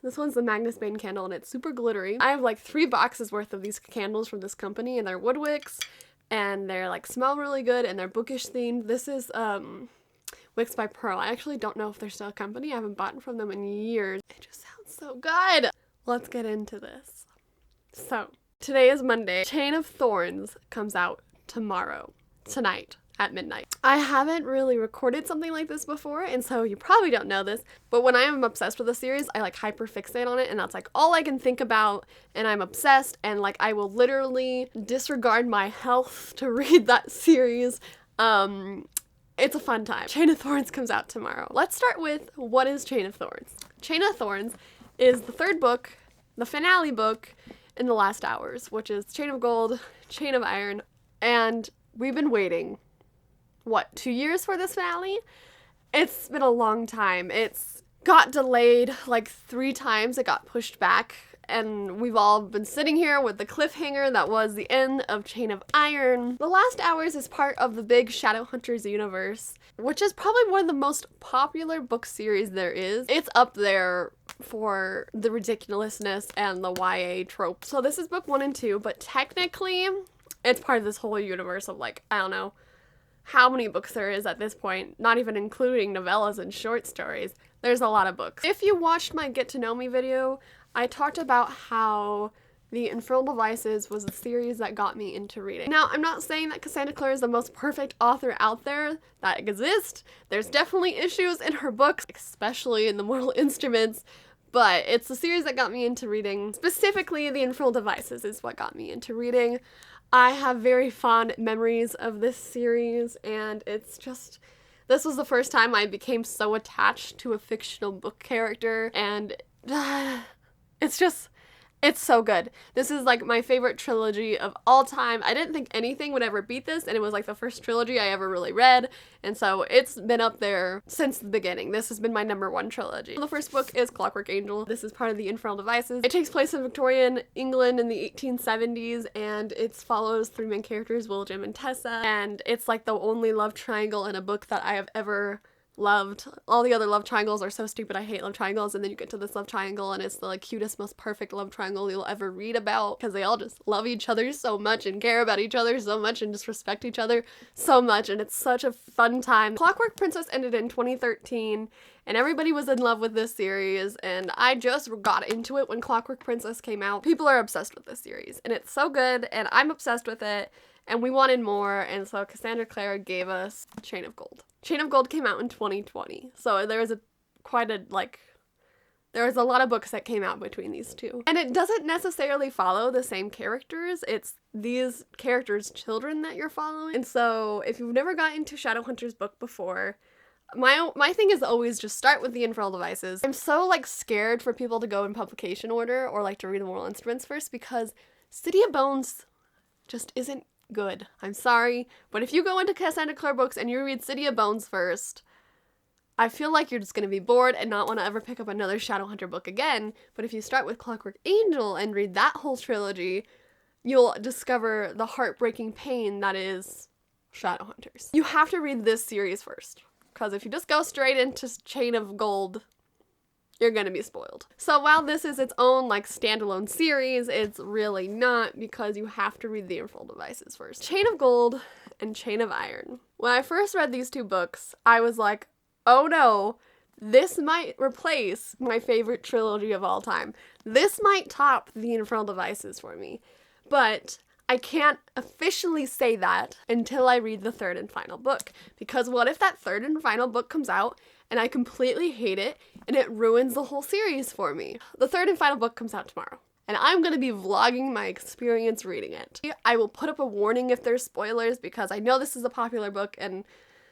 This one's the Magnus Bane candle, and it's super glittery. I have like 3 boxes worth of these candles from this company, and they're wood wicks, and they're like smell really good, and they're bookish themed. This is Wicks by Pearl. I actually don't know if they're still a company. I haven't bought from them in years. It just sounds so good. Let's get into this. So, today is Monday. Chain of Thorns comes out tonight at midnight. I haven't really recorded something like this before, and so you probably don't know this, but when I am obsessed with a series, I like hyperfixate on it, and that's like all I can think about, and I'm obsessed, and like I will literally disregard my health to read that series. It's a fun time. Chain of Thorns comes out tomorrow. Let's start with, what is Chain of Thorns? Chain of Thorns is the 3rd book, the finale book in the last hours, which is Chain of Gold, Chain of Iron, and we've been waiting, 2 years for this finale? It's been a long time. It's got delayed like 3 times. It got pushed back, and we've all been sitting here with the cliffhanger that was the end of Chain of Iron. The Last Hours is part of the big Shadowhunters universe, which is probably one of the most popular book series there is. It's up there for the ridiculousness and the YA trope. So this is book 1 and 2, but technically it's part of this whole universe of like, I don't know how many books there is at this point, not even including novellas and short stories. There's a lot of books. If you watched my Get to Know Me video, I talked about how The Infernal Devices was the series that got me into reading. Now, I'm not saying that Cassandra Clare is the most perfect author out there that exists. There's definitely issues in her books, especially in the Mortal Instruments, but it's the series that got me into reading. Specifically, The Infernal Devices is what got me into reading. I have very fond memories of this series, and it's just, this was the first time I became so attached to a fictional book character, and it's so good. This is like my favorite trilogy of all time. I didn't think anything would ever beat this, and it was like the first trilogy I ever really read, and so it's been up there since the beginning. This has been my #1 trilogy. The first book is Clockwork Angel. This is part of the Infernal Devices. It takes place in Victorian England in the 1870s, and it follows 3 main characters, Will, Jim, and Tessa, and it's like the only love triangle in a book that I have ever loved. All the other love triangles are so stupid. I hate love triangles, and then you get to this love triangle, and it's the like cutest, most perfect love triangle you'll ever read about, because they all just love each other so much and care about each other so much and just respect each other so much, and it's such a fun time. Clockwork Princess ended in 2013, and everybody was in love with this series, and I just got into it when Clockwork Princess came out. People are obsessed with this series, and it's so good, and I'm obsessed with it, and we wanted more, and so Cassandra Clare gave us Chain of Gold. Chain of Gold came out in 2020, so there was a lot of books that came out between these two. And it doesn't necessarily follow the same characters, it's these characters' children that you're following. And so if you've never gotten into Shadowhunters book before, my thing is always just start with the Infernal Devices. I'm so like scared for people to go in publication order or like to read the Mortal Instruments first, because City of Bones just isn't good. I'm sorry, but if you go into Cassandra Clare books and you read City of Bones first, I feel like you're just going to be bored and not want to ever pick up another Shadowhunter book again. But if you start with Clockwork Angel and read that whole trilogy, you'll discover the heartbreaking pain that is Shadowhunters. You have to read this series first, because if you just go straight into Chain of Gold, you're gonna be spoiled. So while this is its own like standalone series, it's really not, because you have to read the Infernal Devices first. Chain of Gold and Chain of Iron. When I first read these 2 books, I was like, oh no, this might replace my favorite trilogy of all time. This might top the Infernal Devices for me. But I can't officially say that until I read the 3rd and final book, because what if that 3rd and final book comes out and I completely hate it and it ruins the whole series for me? The 3rd and final book comes out tomorrow, and I'm going to be vlogging my experience reading it. I will put up a warning if there's spoilers, because I know this is a popular book, and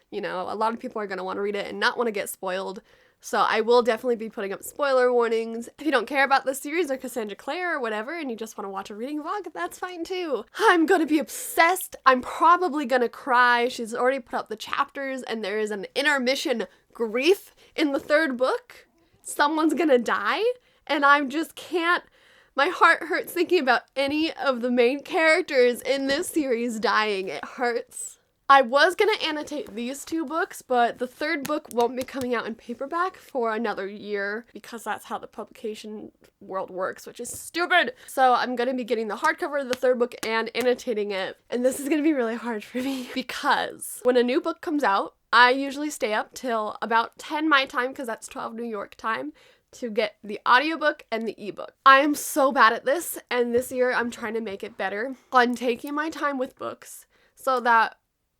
you know, a lot of people are going to want to read it and not want to get spoiled. So I will definitely be putting up spoiler warnings. If you don't care about this series or Cassandra Clare or whatever, and you just want to watch a reading vlog, that's fine too. I'm gonna be obsessed. I'm probably gonna cry. She's already put up the chapters, and there is an intermission grief in the 3rd book. Someone's gonna die, and I just can't. My heart hurts thinking about any of the main characters in this series dying. It hurts I was gonna annotate these 2 books, but the 3rd book won't be coming out in paperback for another year because that's how the publication world works, which is stupid. So I'm gonna be getting the hardcover of the 3rd book and annotating it. And this is gonna be really hard for me because when a new book comes out, I usually stay up till about 10 my time, because that's 12 New York time, to get the audiobook and the ebook. I am so bad at this, and this year I'm trying to make it better on taking my time with books so that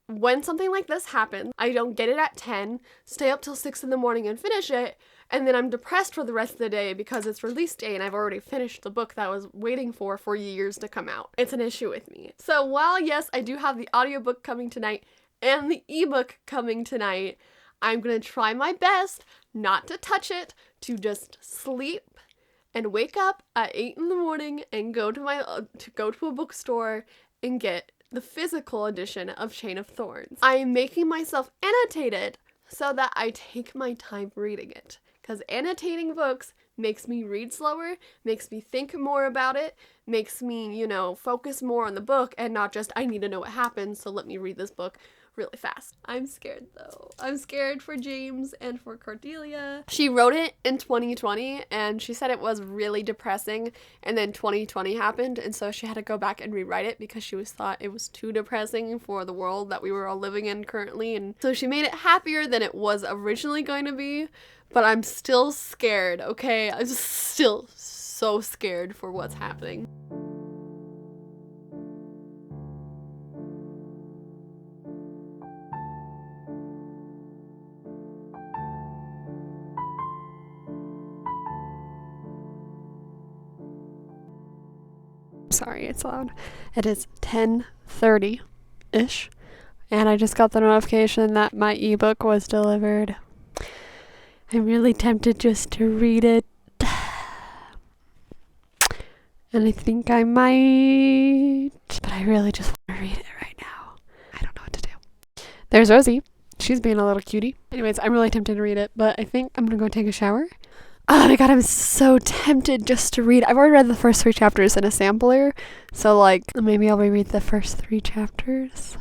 when something like this happens, I don't get it at 10, stay up till 6 in the morning and finish it, and then I'm depressed for the rest of the day because it's release day and I've already finished the book that I was waiting for years to come out. It's an issue with me. So while, yes, I do have the audiobook coming tonight and the ebook coming tonight, I'm gonna try my best not to touch it, to just sleep and wake up at 8 in the morning and go to a bookstore and get the physical edition of Chain of Thorns. I am making myself annotate it so that I take my time reading it, because annotating books makes me read slower, makes me think more about it, makes me, focus more on the book and not just, I need to know what happens, so let me read this book really fast. I'm scared though. I'm scared for James and for Cordelia. She wrote it in 2020 and she said it was really depressing, and then 2020 happened, and so she had to go back and rewrite it because she thought it was too depressing for the world that we were all living in currently, and so she made it happier than it was originally going to be. But I'm still scared, okay? I'm just still so scared for what's happening. Sorry, it's loud. It is 10:30-ish, and I just got the notification that my ebook was delivered. I'm really tempted just to read it, and I think I might, but I really just want to read it right now. I don't know what to do. There's Rosie. She's being a little cutie. Anyways, I'm really tempted to read it, but I think I'm gonna go take a shower. Oh my god, I'm so tempted just to read. I've already read the first 3 chapters in a sampler, so maybe I'll reread the first 3 chapters.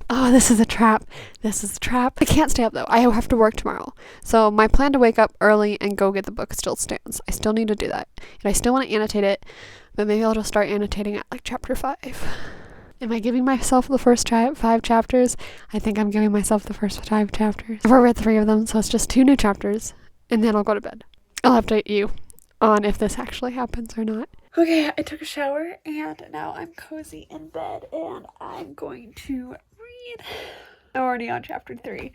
Oh, this is a trap. This is a trap. I can't stay up though. I have to work tomorrow. So my plan to wake up early and go get the book still stands. I still need to do that. And I still want to annotate it, but maybe I'll just start annotating at chapter 5. Am I giving myself the first 5 chapters? I think I'm giving myself the first 5 chapters. I've already read 3 of them, so it's just 2 new chapters. And then I'll go to bed. I'll update you on if this actually happens or not. Okay, I took a shower and now I'm cozy in bed and I'm going to read. I'm already on chapter 3.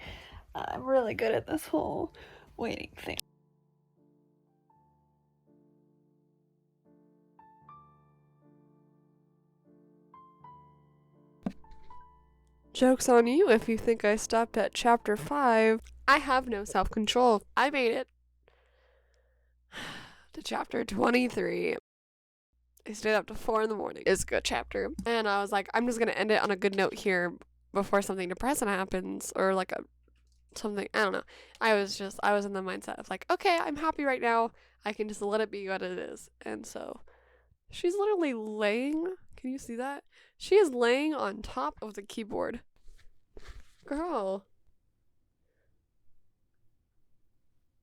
I'm really good at this whole waiting thing. Joke's on you if you think I stopped at chapter 5. I have no self-control. I made it to chapter 23. I stayed up to 4 in the morning. It's a good chapter. And I was like, I'm just going to end it on a good note here before something depressing happens, or something, I don't know. I was in the mindset of okay, I'm happy right now. I can just let it be what it is. And so she's literally laying, can you see that? She is laying on top of the keyboard. Girl.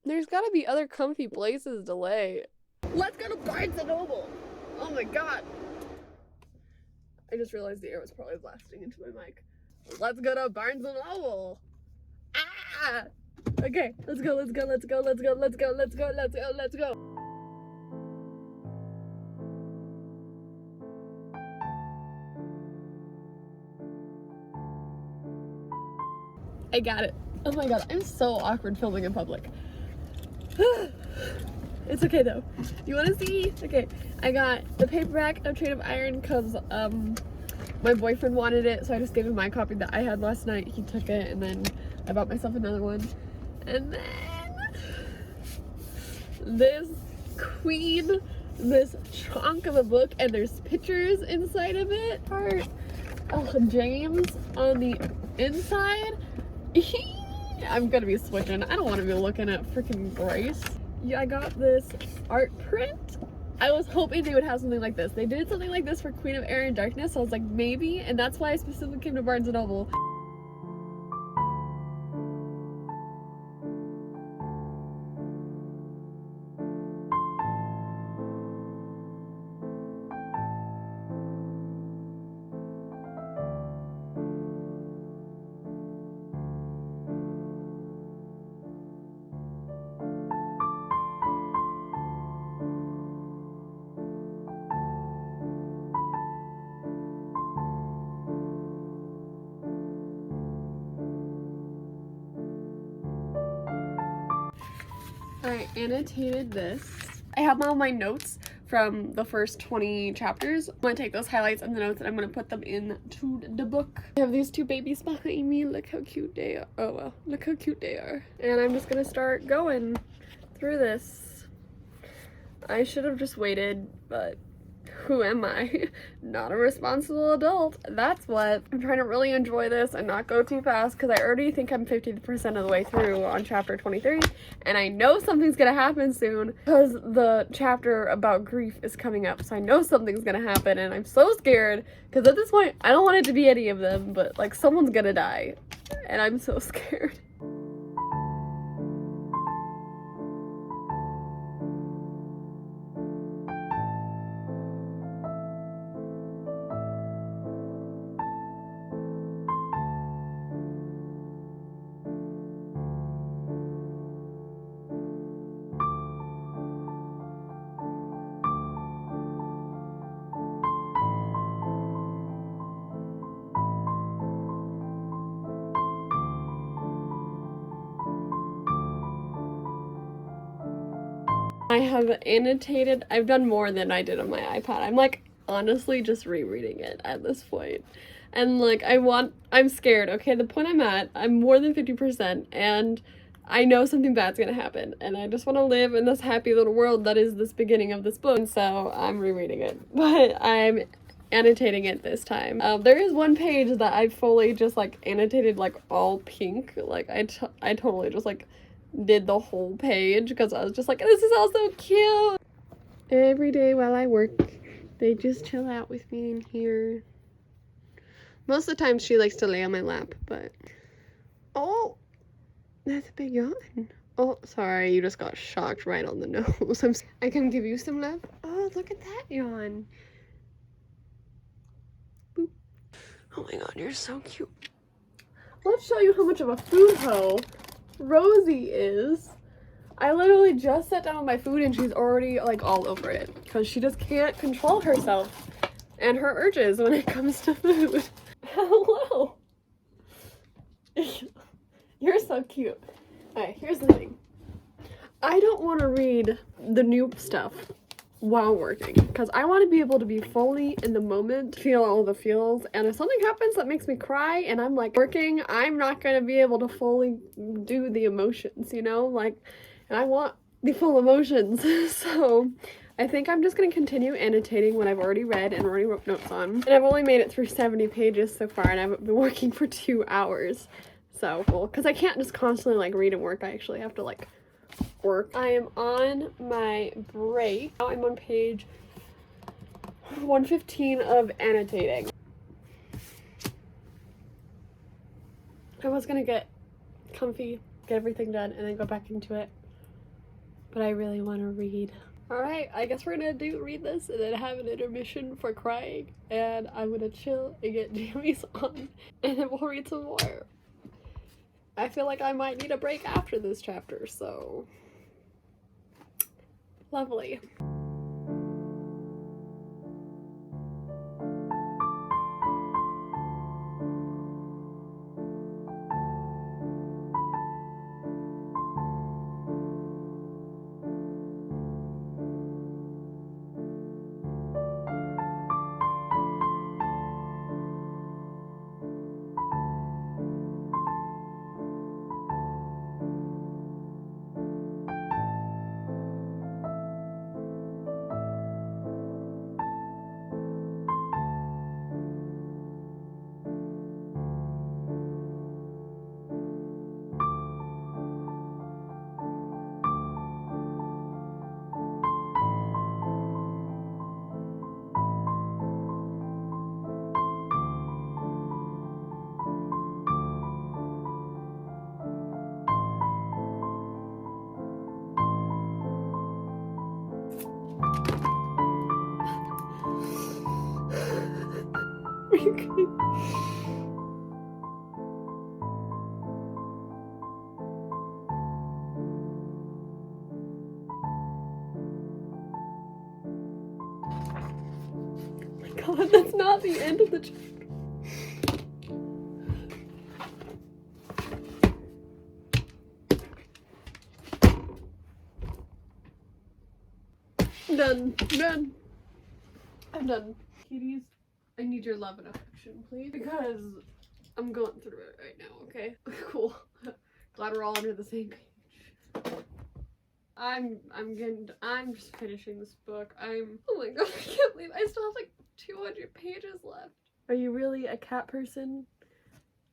There's gotta be other comfy places to lay. Let's go to Barnes & Noble! Oh my god! I just realized the air was probably blasting into my mic. Let's go to Barnes & Noble! Ah! Okay, let's go. I got it. Oh my god, I'm so awkward filming in public. It's okay though. You want to see? Okay, I got the paperback of Chain of Iron because my boyfriend wanted it, so I just gave him my copy that I had last night. He took it, and then I bought myself another one. And then this queen, this chunk of a book, and there's pictures inside of it. James on the inside. I'm gonna be switching. I don't want to be looking at freaking Grace. Yeah, I got this art print I was hoping they would have something like this. They did something like this for Queen of Air and Darkness, so I was like, maybe, and that's why I specifically came to Barnes & Noble. I annotated this. I have all my notes from the first 20 chapters. I'm gonna take those highlights and the notes and I'm gonna put them into the book. I have these two babies behind me. Look how cute they are. Oh well, look how cute they are. And I'm just gonna start going through this. I should have just waited, but who am I? Not a responsible adult. That's what. I'm trying to really enjoy this and not go too fast because I already think I'm 50% of the way through on chapter 23 and I know something's gonna happen soon because the chapter about grief is coming up, so I know something's gonna happen and I'm so scared because at this point I don't want it to be any of them, but like someone's gonna die and I'm so scared. I have annotated, I've done more than I did on my iPad. I'm like honestly just rereading it at this point. And like I'm scared, okay? The point I'm at, I'm more than 50% and I know something bad's gonna happen and I just want to live in this happy little world that is this beginning of this book. And so I'm rereading it, but I'm annotating it this time. There is one page that I fully just like annotated like all pink. Like I totally just like did the whole page because I was just like, this is all so cute. Every day while I work, they just chill out with me in here. Most of the time she likes to lay on my lap, but oh, that's a big yawn. Oh, sorry, you just got shocked right on the nose. I can give you some love. Oh, look at that yawn. Boop. Oh my god, you're so cute. Let's show you how much of a food hoe Rosie is. I literally just sat down with my food and she's already like all over it because she just can't control herself and her urges when it comes to food. Hello. You're so cute. Alright, here's the thing. I don't want to read the new stuff while working because I want to be able to be fully in the moment, feel all the feels, and if something happens that makes me cry and I'm like working, I'm not going to be able to fully do the emotions, you know, like, and I want the full emotions. So I think I'm just going to continue annotating what I've already read and already wrote notes on, and I've only made it through 70 pages so far and I've been working for 2 hours. So well, because I can't just constantly like read and work, I actually have to like work. I am on my break. Now I'm on page 115 of annotating. I was gonna get comfy, get everything done, and then go back into it, but I really want to read. Alright, I guess we're gonna read this and then have an intermission for crying, and I'm gonna chill and get jammies on, and then we'll read some more. I feel like I might need a break after this chapter, so lovely. god, that's not the end of the chapter. Done. Done. I'm done. Kitties, I need your love and affection, please. Because I'm going through it right now, okay? Cool. Glad we're all under the same page. I'm just finishing this book. Oh my god, I can't believe I still have like 200 pages left. Are you really a cat person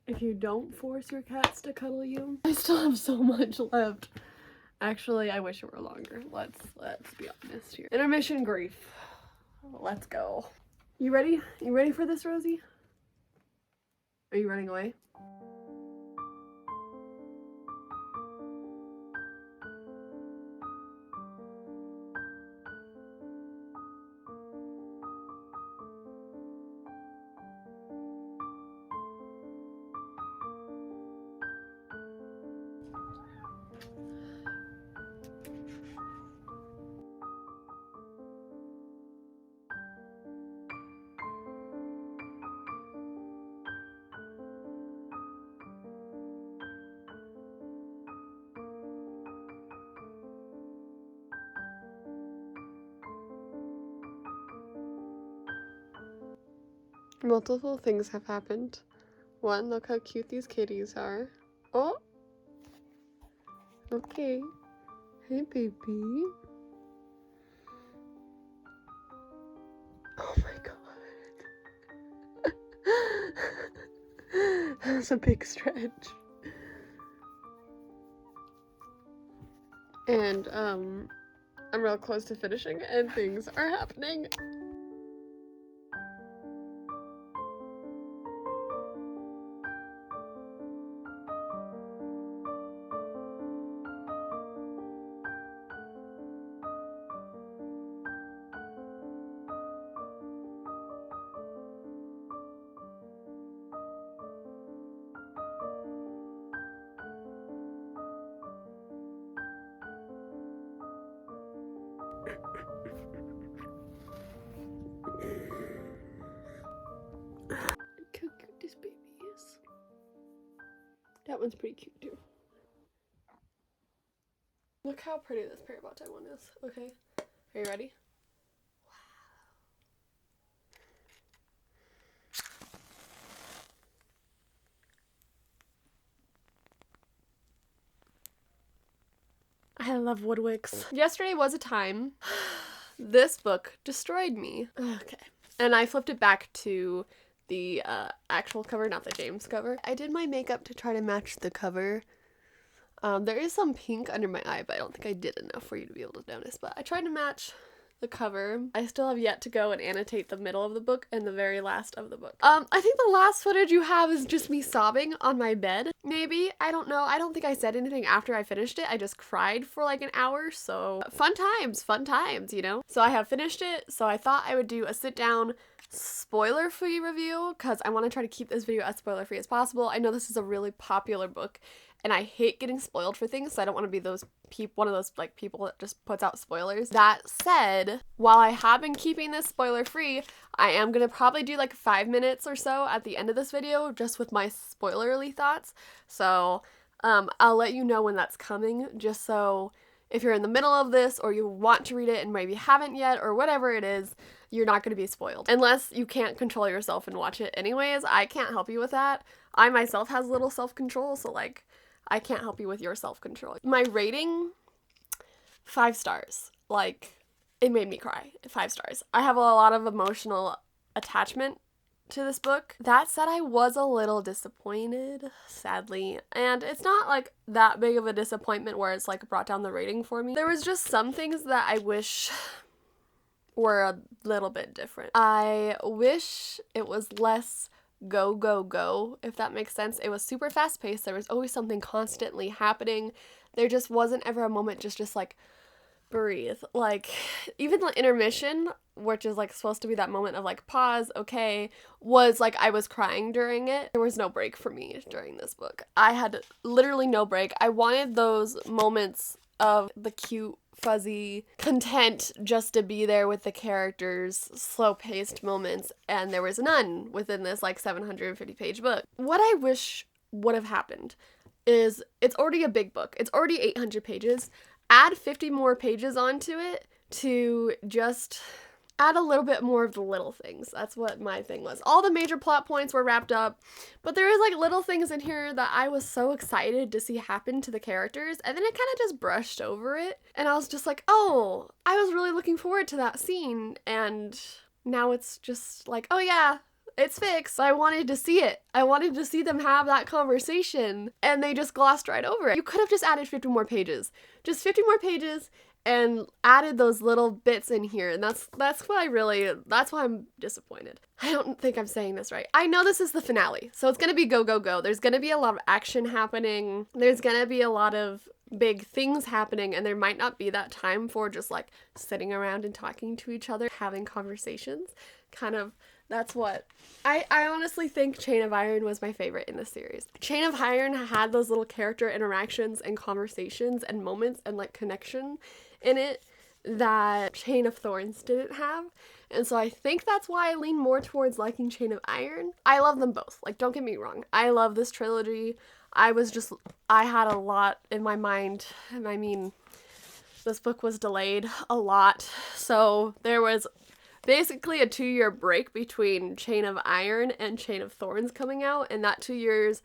if you don't force your cats to cuddle you? I still have so much left. Actually, I wish it were longer. Let's be honest here. Intermission grief. Let's go. You ready? You ready for this, Rosie? Are you running away? Multiple things have happened. One, look how cute these kitties are. Oh! Okay. Hey, baby. Oh my god. That was a big stretch. And, I'm real close to finishing and things are happening. Look how cute this baby is. That one's pretty cute too. Look how pretty this pair bow tie one is. Okay, are you ready? I love Woodwicks. Yesterday was a time. This book destroyed me. Okay. And I flipped it back to the actual cover, not the James cover. I did my makeup to try to match the cover. There is some pink under my eye, but I don't think I did enough for you to be able to notice. But I tried to match the cover. I still have yet to go and annotate the middle of the book and the very last of the book. I think the last footage you have is just me sobbing on my bed. Maybe. I don't know. I don't think I said anything after I finished it. I just cried for like an hour. So fun times, you know? So I have finished it. So I thought I would do a sit down spoiler-free review because I want to try to keep this video as spoiler-free as possible. I know this is a really popular book and I hate getting spoiled for things, so I don't want to be one of those like people that just puts out spoilers. That said, while I have been keeping this spoiler-free, I am gonna probably do like 5 minutes or so at the end of this video just with my spoilerly thoughts. So I'll let you know when that's coming, just so if you're in the middle of this or you want to read it and maybe haven't yet or whatever it is, you're not going to be spoiled. Unless you can't control yourself and watch it anyways, I can't help you with that. I myself has little self-control, so like I can't help you with your self-control. My rating, 5 stars. Like, it made me cry. 5 stars. I have a lot of emotional attachment to this book. That said, I was a little disappointed, sadly. And it's not like that big of a disappointment where it's like brought down the rating for me. There was just some things that I wish were a little bit different. I wish it was less go, go, go, if that makes sense. It was super fast paced. There was always something constantly happening. There just wasn't ever a moment just like breathe. Like even the intermission, which is like supposed to be that moment of like pause, okay, was like I was crying during it. There was no break for me during this book. I had literally no break. I wanted those moments of the cute fuzzy, content just to be there with the characters, slow-paced moments, and there was none within this like 750-page book. What I wish would have happened is it's already a big book. It's already 800 pages. Add 50 more pages onto it to just add a little bit more of the little things. That's what my thing was. All the major plot points were wrapped up, but there is like little things in here that I was so excited to see happen to the characters, and then it kind of just brushed over it, and I was just like, oh, I was really looking forward to that scene, and now it's just like, oh yeah, it's fixed. I wanted to see it. I wanted to see them have that conversation, and they just glossed right over it. You could have just added 50 more pages. Just 50 more pages, and added those little bits in here, and that's why I'm disappointed. I don't think I'm saying this right. I know this is the finale, so it's gonna be go, go, go. There's gonna be a lot of action happening. There's gonna be a lot of big things happening, and there might not be that time for just like sitting around and talking to each other, having conversations. That's what I honestly think Chain of Iron was my favorite in the series. Chain of Iron had those little character interactions and conversations and moments and like connection in it that Chain of Thorns didn't have. And so I think that's why I lean more towards liking Chain of Iron. I love them both. Like, don't get me wrong. I love this trilogy. I had a lot in my mind. And I mean, this book was delayed a lot. So there was basically a 2-year break between Chain of Iron and Chain of Thorns coming out, and that 2 years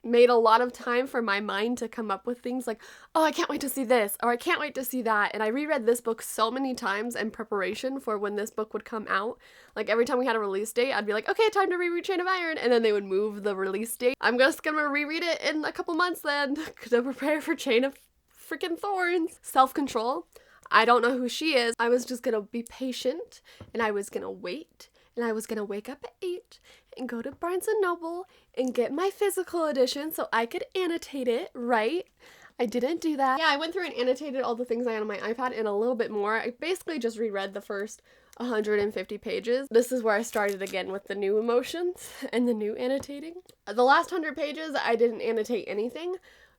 made a lot of time for my mind to come up with things like, oh, I can't wait to see this, or I can't wait to see that. And I reread this book so many times in preparation for when this book would come out. Like, every time we had a release date, I'd be like, okay, time to reread Chain of Iron, and then they would move the release date. I'm just gonna reread it in a couple months then to prepare for Chain of freaking Thorns. Self-control. I don't know who she is. I was just gonna be patient, and I was gonna wait, and I was gonna wake up at 8 and go to Barnes & Noble and get my physical edition so I could annotate it, right? I didn't do that. Yeah, I went through and annotated all the things I had on my iPad and a little bit more. I basically just reread the first 150 pages. This is where I started again with the new emotions and the new annotating. The last 100 pages, I didn't annotate anything,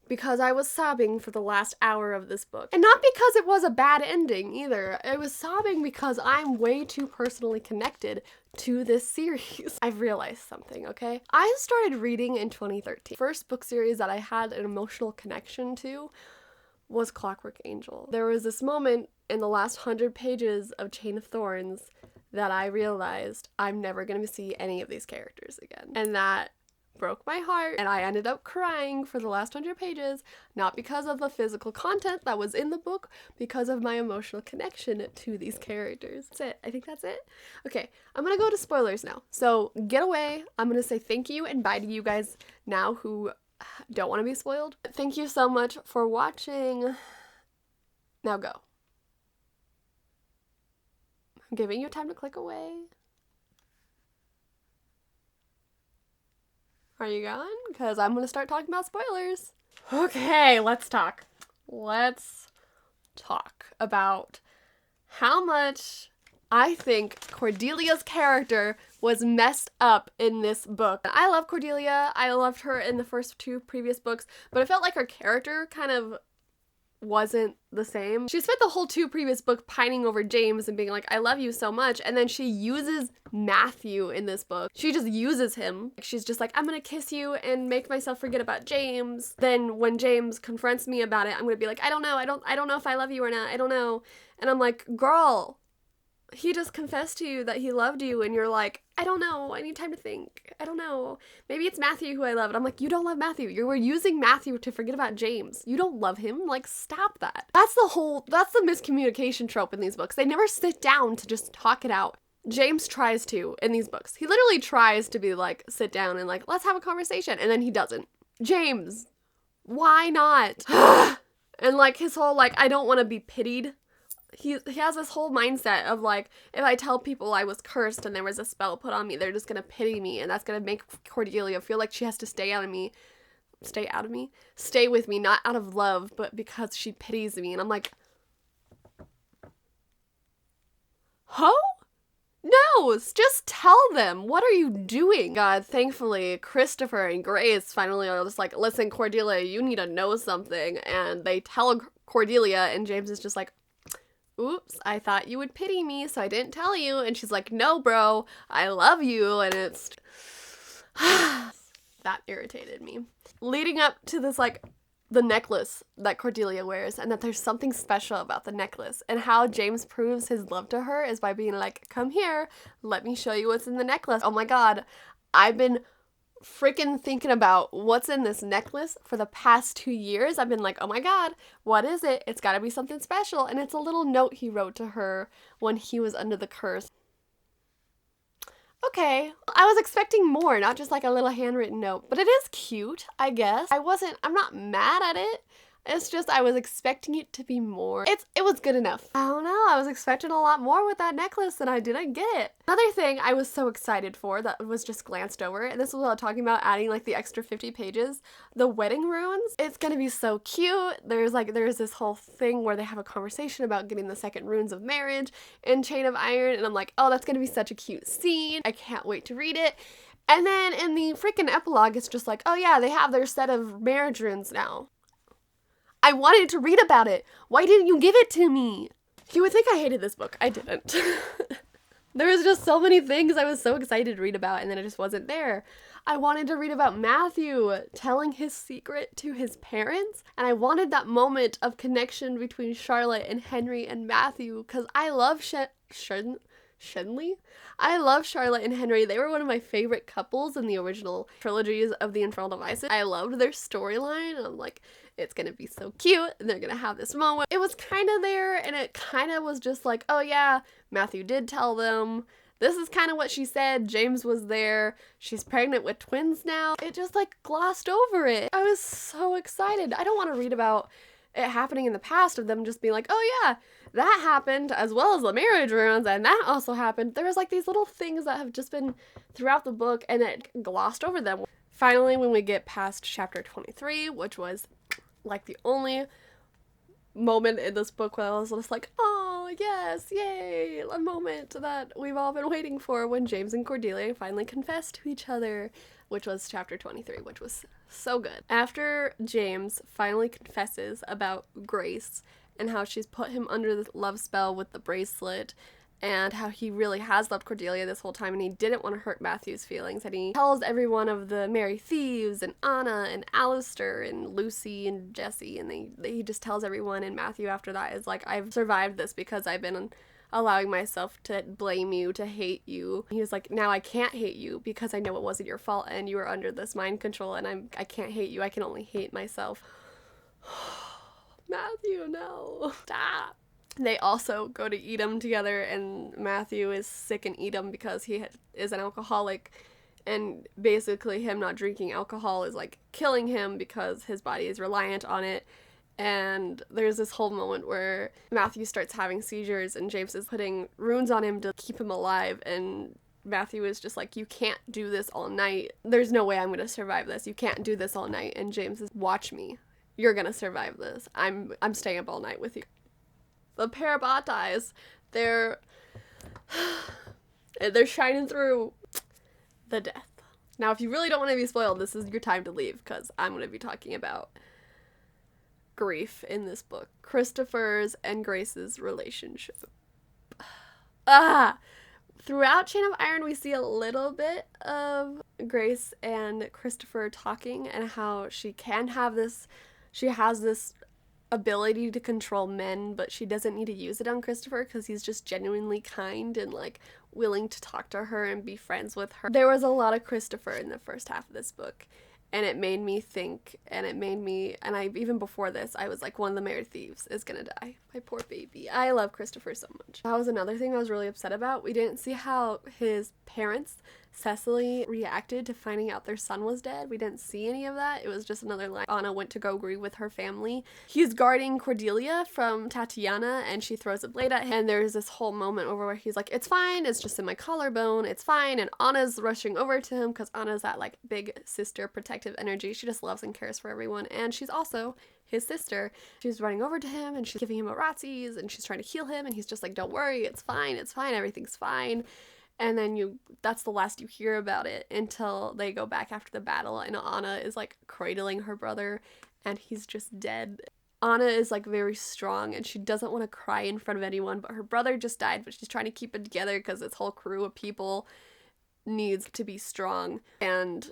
because I was sobbing for the last hour of this book. And not because it was a bad ending either. I was sobbing because I'm way too personally connected to this series. I've realized something, okay? I started reading in 2013. First book series that I had an emotional connection to was Clockwork Angel. There was this moment in the last 100 pages of Chain of Thorns that I realized I'm never going to see any of these characters again. And that broke my heart, and I ended up crying for the last 100 pages, not because of the physical content that was in the book, because of my emotional connection to these characters. That's it. I think that's it. Okay, I'm gonna go to spoilers now. So get away. I'm gonna say thank you and bye to you guys now who don't want to be spoiled. Thank you so much for watching. Now go. I'm giving you time to click away. Are you gone? Because I'm going to start talking about spoilers. Okay, let's talk. Let's talk about how much I think Cordelia's character was messed up in this book. I love Cordelia. I loved her in the first 2 previous books, but it felt like her character kind of wasn't the same. She spent the whole 2 previous book pining over James and being like, I love you so much, and then she uses Matthew in this book. She just uses him. She's just like, I'm gonna kiss you and make myself forget about James. Then when James confronts me about it, I'm gonna be like, I don't know if I love you or not, I don't know. And I'm like, girl, he just confessed to you that he loved you, and you're like, I don't know, I need time to think, I don't know, maybe it's Matthew who I love. And I'm like, you don't love Matthew, you were using Matthew to forget about James, you don't love him, like, stop that. That's the miscommunication trope in these books. They never sit down to just talk it out. James tries to in these books. He literally tries to be like, sit down and like, let's have a conversation, and then he doesn't. James, why not? And like his whole like, I don't want to be pitied. He has this whole mindset of like, if I tell people I was cursed and there was a spell put on me, they're just gonna pity me, and that's gonna make Cordelia feel like she has to stay with me, not out of love, but because she pities me. And I'm like, huh? No, just tell them. What are you doing? God, thankfully, Christopher and Grace finally are just like, listen, Cordelia, you need to know something. And they tell Cordelia, and James is just like, oops, I thought you would pity me, so I didn't tell you. And she's like, no, bro, I love you. And it's... that irritated me. Leading up to this, like, the necklace that Cordelia wears, and that there's something special about the necklace, and how James proves his love to her is by being like, come here, let me show you what's in the necklace. Oh my god, I've been freaking thinking about what's in this necklace for the past 2 years. I've been like, oh my god, what is it? It's gotta be something special. And it's a little note he wrote to her when he was under the curse. Okay, I was expecting more, not just like a little handwritten note, but it is cute, I guess. I'm not mad at it. It's just I was expecting it to be more. It was good enough. I don't know, I was expecting a lot more with that necklace and I didn't get it. Another thing I was so excited for that was just glanced over, and this was what I was talking about adding like the extra 50 pages, the wedding runes. It's gonna be so cute. There's this whole thing where they have a conversation about getting the second runes of marriage in Chain of Iron, and I'm like, oh, that's gonna be such a cute scene. I can't wait to read it. And then in the freaking epilogue, it's just like, oh yeah, they have their set of marriage runes now. I wanted to read about it. Why didn't you give it to me? You would think I hated this book. I didn't. There was just so many things I was so excited to read about, and then it just wasn't there. I wanted to read about Matthew telling his secret to his parents, and I wanted that moment of connection between Charlotte and Henry and Matthew, because I love Shenley? I love Charlotte and Henry. They were one of my favorite couples in the original trilogies of the Infernal Devices. I loved their storyline, and I'm like, it's gonna be so cute, and they're gonna have this moment. It was kind of there, and it kind of was just like, oh yeah, Matthew did tell them. This is kind of what she said. James was there. She's pregnant with twins now. It just like glossed over it. I was so excited. I don't want to read about it happening in the past of them just being like, oh yeah, that happened, as well as the marriage runes, and that also happened. There was like these little things that have just been throughout the book, and it glossed over them. Finally, when we get past chapter 23, which was like the only moment in this book where I was just like, oh yes, yay, a moment that we've all been waiting for, when James and Cordelia finally confessed to each other, which was chapter 23, which was so good. After James finally confesses about Grace and how she's put him under the love spell with the bracelet, and how he really has loved Cordelia this whole time, and he didn't want to hurt Matthew's feelings, and he tells everyone of the Merry Thieves, and Anna, and Alistair, and Lucy, and Jesse, and he just tells everyone, and Matthew after that is like, I've survived this because I've been allowing myself to blame you, to hate you. He was like, now I can't hate you because I know it wasn't your fault, and you were under this mind control, and I can't hate you, I can only hate myself. Matthew, no. Stop. They also go to Edom together, and Matthew is sick in Edom because he is an alcoholic, and basically him not drinking alcohol is like killing him because his body is reliant on it. And there's this whole moment where Matthew starts having seizures, and James is putting runes on him to keep him alive, and Matthew is just like, you can't do this all night. There's no way I'm gonna survive this. You can't do this all night. And James is, watch me. You're gonna survive this. I'm staying up all night with you. The pair of bot eyes, they're shining through the death. Now, if you really don't want to be spoiled, this is your time to leave, because I'm going to be talking about grief in this book. Christopher's and Grace's relationship. Throughout Chain of Iron, we see a little bit of Grace and Christopher talking, and how she has this ability to control men, but she doesn't need to use it on Christopher because he's just genuinely kind and like willing to talk to her and be friends with her. There was a lot of Christopher in the first half of this book, and it made me think, and even before this, I was like, one of the Merry Thieves is gonna die. My poor baby. I love Christopher so much. That was another thing I was really upset about. We didn't see how his parents Cecily reacted to finding out their son was dead. We didn't see any of that. It was just another line. Anna went to go grieve with her family. He's guarding Cordelia from Tatiana, and she throws a blade at him. And there's this whole moment over where he's like, it's fine, it's just in my collarbone, it's fine. And Anna's rushing over to him because Anna's that like big sister protective energy. She just loves and cares for everyone. And she's also his sister. She's running over to him and she's giving him a ratsies and she's trying to heal him. And he's just like, don't worry, it's fine, everything's fine. And then that's the last you hear about it until they go back after the battle and Anna is like cradling her brother and he's just dead. Anna is like very strong and she doesn't want to cry in front of anyone, but her brother just died, but she's trying to keep it together because this whole crew of people needs to be strong. And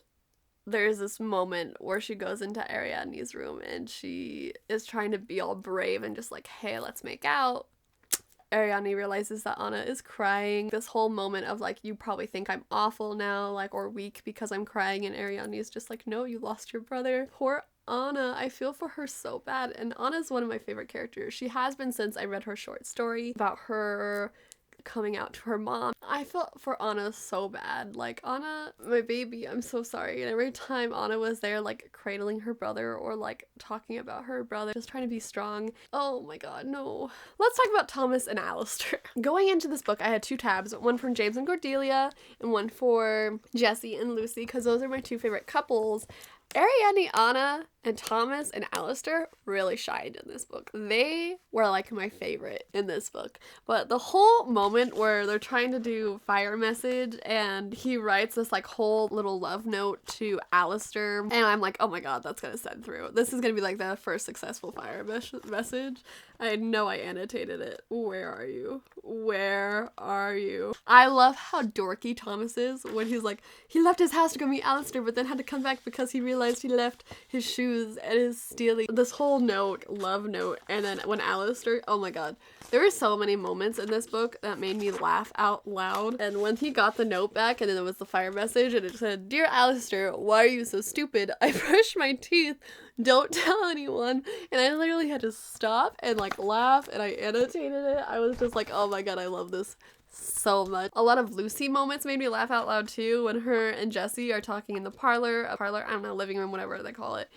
there's this moment where she goes into Ariadne's room and she is trying to be all brave and just like, hey, let's make out. Ariadne realizes that Anna is crying. This whole moment of like, you probably think I'm awful now, like, or weak because I'm crying, and Ariadne is just like, no, you lost your brother. Poor Anna. I feel for her so bad. And Anna's one of my favorite characters. She has been since I read her short story about her coming out to her mom. I felt for Anna so bad. Like, Anna, my baby, I'm so sorry. And every time Anna was there, like, cradling her brother or, like, talking about her brother, just trying to be strong. Oh my god, no. Let's talk about Thomas and Alistair. Going into this book, I had 2 tabs, one from James and Cordelia, and one for Jessie and Lucy, because those are my 2 favorite couples. Ariadne, Anna, and Thomas and Alistair really shined in this book. They were like my favorite in this book. But the whole moment where they're trying to do fire message and he writes this like whole little love note to Alistair, and I'm like, oh my god, that's gonna send through. This is gonna be like the first successful fire message. I know I annotated it. Where are you? Where are you? I love how dorky Thomas is when he's like, he left his house to go meet Alistair, but then had to come back because he realized he left his shoes and his stealing. This whole note, love note, and then when Alistair, oh my god. There were so many moments in this book that made me laugh out loud. And when he got the note back and then it was the fire message and it said, Dear Alistair, why are you so stupid? I brushed my teeth. Don't tell anyone. And I literally had to stop and like laugh, and I annotated it. I was just like, oh my god, I love this so much. A lot of Lucy moments made me laugh out loud too, when her and Jessie are talking in the parlor, I don't know, living room, whatever they call it.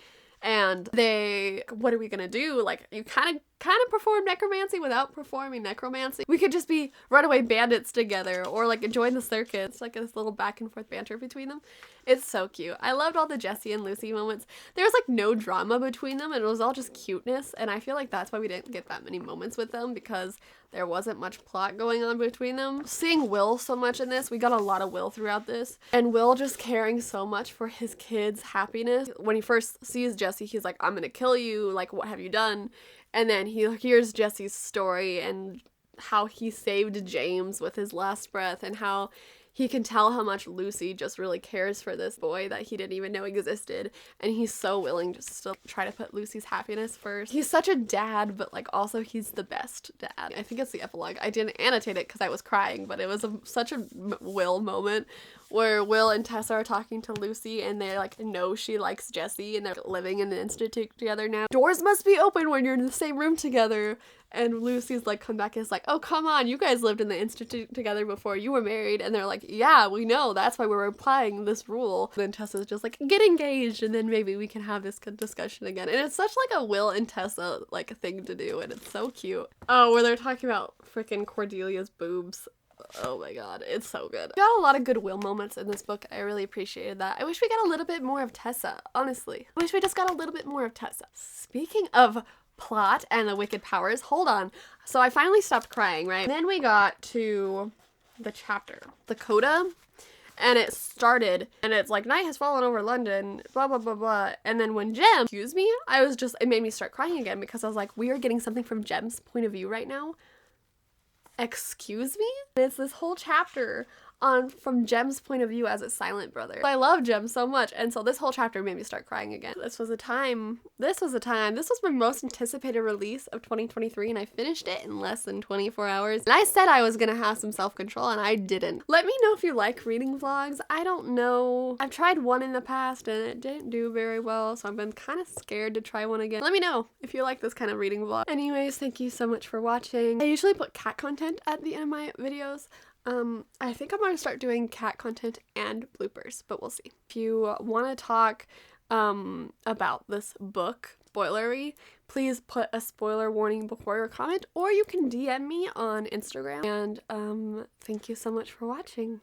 And they, what are we gonna do? Like, you kind of perform necromancy without performing necromancy. We could just be runaway bandits together, or like join the circus. It's like this little back and forth banter between them. It's so cute. I loved all the Jessie and Lucy moments. There was like no drama between them, and it was all just cuteness. And I feel like that's why we didn't get that many moments with them, because there wasn't much plot going on between them. Seeing Will so much in this, we got a lot of Will throughout this. And Will just caring so much for his kids' happiness. When he first sees Jessie, he's like, I'm gonna kill you, like, what have you done? And then he hears Jessie's story and how he saved James with his last breath, and how he can tell how much Lucy just really cares for this boy that he didn't even know existed, and he's so willing just to try to put Lucy's happiness first. He's such a dad, but like also he's the best dad. I think it's the epilogue. I didn't annotate it because I was crying, but it was such a Will moment where Will and Tessa are talking to Lucy, and they like know she likes Jessie, and they're living in the institute together now. Doors must be open when you're in the same room together. And Lucy's like, come back and is like, oh, come on, you guys lived in the institute together before you were married. And they're like, yeah, we know, that's why we're applying this rule. And then Tessa's just like, get engaged, and then maybe we can have this discussion again. And it's such like a Will and Tessa like thing to do, and it's so cute. Oh, where they're talking about freaking Cordelia's boobs. Oh my god, it's so good. We got a lot of good Will moments in this book. I really appreciated that. I wish we got a little bit more of Tessa, honestly. I wish we just got a little bit more of Tessa. Speaking of plot and the wicked powers, hold on. So I finally stopped crying, right? Then we got to the chapter, the coda, and it started, and it's like, night has fallen over London, blah, blah, blah, blah. And then when Jem, excuse me, it made me start crying again, because I was like, we are getting something from Jem's point of view right now. Excuse me? It's this whole chapter from Jem's point of view as a silent brother. I love Jem so much, and so this whole chapter made me start crying again. This was my most anticipated release of 2023, and I finished it in less than 24 hours. And I said I was gonna have some self-control, and I didn't. Let me know if you like reading vlogs. I don't know. I've tried one in the past, and it didn't do very well, so I've been kind of scared to try one again. Let me know if you like this kind of reading vlog. Anyways, thank you so much for watching. I usually put cat content at the end of my videos. I think I'm gonna start doing cat content and bloopers, but we'll see. If you want to talk about this book, spoilery, please put a spoiler warning before your comment, or you can DM me on Instagram. And thank you so much for watching.